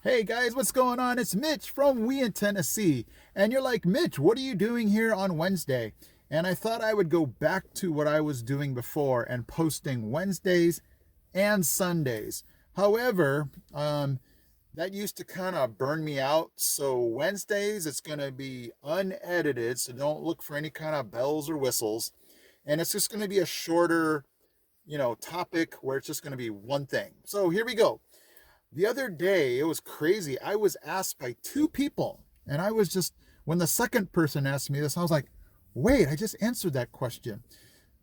Hey guys, what's going on? It's Mitch from We in Tennessee. And you're like, Mitch, what are you doing here on Wednesday? And I thought I would go back to what I was doing before and posting Wednesdays and Sundays. However, that used to kind of burn me out. So Wednesdays, it's going to be unedited. So don't look for any kind of bells or whistles. And it's just going to be a shorter, topic where it's just going to be one thing. So here we go. The other day, it was crazy. I was asked by two people, and when the second person asked me this, I was like, wait, I just answered that question.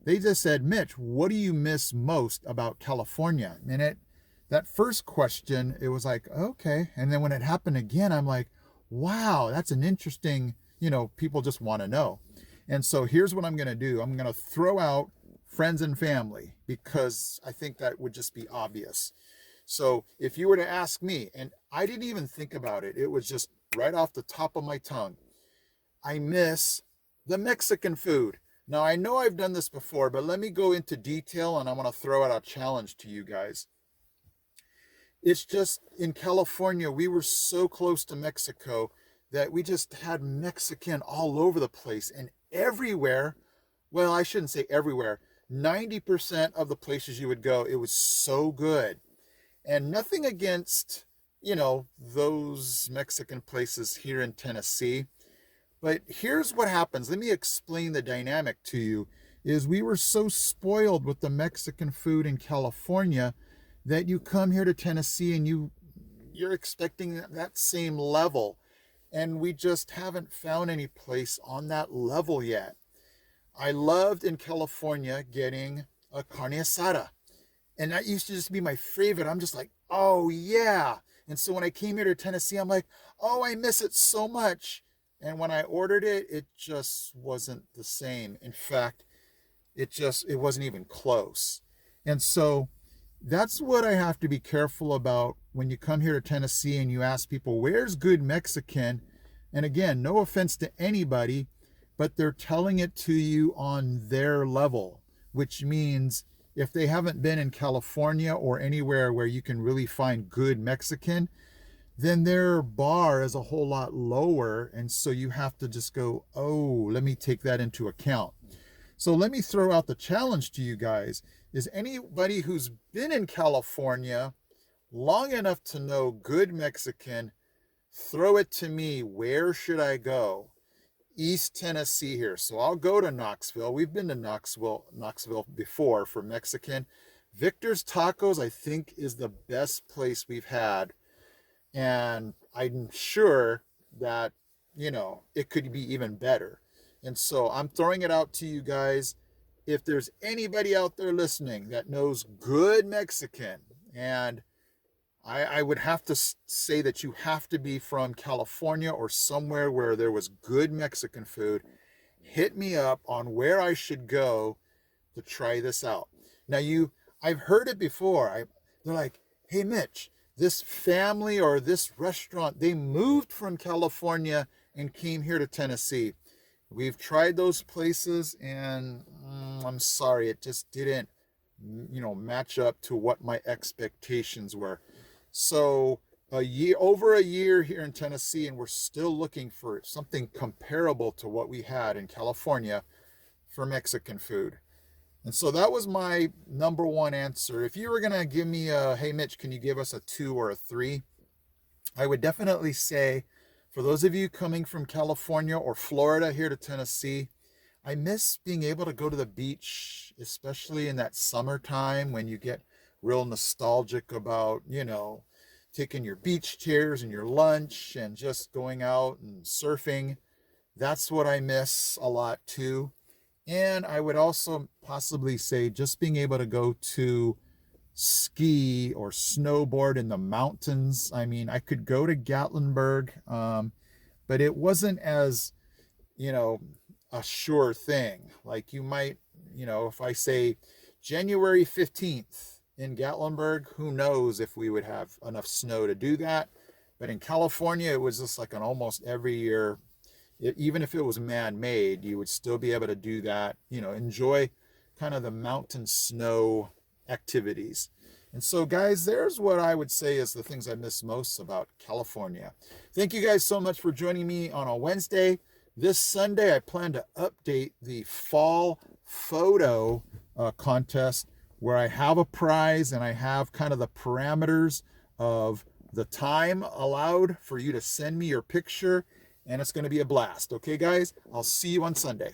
They just said, Mitch, what do you miss most about California? That first question, it was like, okay. And then when it happened again, I'm like, wow, that's an interesting, people just want to know. And so here's what I'm going to do. I'm going to throw out friends and family because I think that would just be obvious. So if you were to ask me, and I didn't even think about it, it was just right off the top of my tongue. I miss the Mexican food. Now, I know I've done this before, but let me go into detail and I want to throw out a challenge to you guys. It's just in California, we were so close to Mexico that we just had Mexican all over the place and everywhere. Well, I shouldn't say everywhere. 90% of the places you would go, it was so good. And nothing against, those Mexican places here in Tennessee. But here's what happens. Let me explain the dynamic to you. Is we were so spoiled with the Mexican food in California that you come here to Tennessee and you're expecting that same level. And we just haven't found any place on that level yet. I loved in California getting a carne asada. And that used to just be my favorite. I'm just like, oh yeah. And so when I came here to Tennessee, I'm like, oh, I miss it so much. And when I ordered it, it just wasn't the same. In fact, it wasn't even close. And so that's what I have to be careful about when you come here to Tennessee and you ask people, where's good Mexican? And again, no offense to anybody, but they're telling it to you on their level, which means if they haven't been in California or anywhere where you can really find good Mexican, then their bar is a whole lot lower. And so you have to just go, oh, let me take that into account. So let me throw out the challenge to you guys. Is anybody who's been in California long enough to know good Mexican, throw it to me. Where should I go? East Tennessee here. So I'll go to Knoxville. We've been to Knoxville before for Mexican. Victor's Tacos, I think, is the best place we've had. And I'm sure that, it could be even better. And so I'm throwing it out to you guys. If there's anybody out there listening that knows good Mexican, and I would have to say that you have to be from California or somewhere where there was good Mexican food. Hit me up on where I should go to try this out. Now I've heard it before. They're like, hey Mitch, this family or this restaurant, they moved from California and came here to Tennessee. We've tried those places and I'm sorry, it just didn't, match up to what my expectations were. So over a year here in Tennessee, and we're still looking for something comparable to what we had in California for Mexican food. And so that was my number one answer. If you were going to give me hey Mitch, can you give us a 2 or a 3? I would definitely say, for those of you coming from California or Florida here to Tennessee, I miss being able to go to the beach, especially in that summertime when you get real nostalgic about, taking your beach chairs and your lunch and just going out and surfing. That's what I miss a lot too. And I would also possibly say just being able to go to ski or snowboard in the mountains. I mean, I could go to Gatlinburg, but it wasn't as, you know, a sure thing. Like you might, if I say January 15th in Gatlinburg, who knows if we would have enough snow to do that. But in California, it was just like an almost every year, even if it was man-made, you would still be able to do that, enjoy kind of the mountain snow activities. And so, guys, there's what I would say is the things I miss most about California. Thank you guys so much for joining me on a Wednesday. This Sunday, I plan to update the fall photo contest where I have a prize and I have kind of the parameters of the time allowed for you to send me your picture, and it's going to be a blast. Okay, guys, I'll see you on Sunday.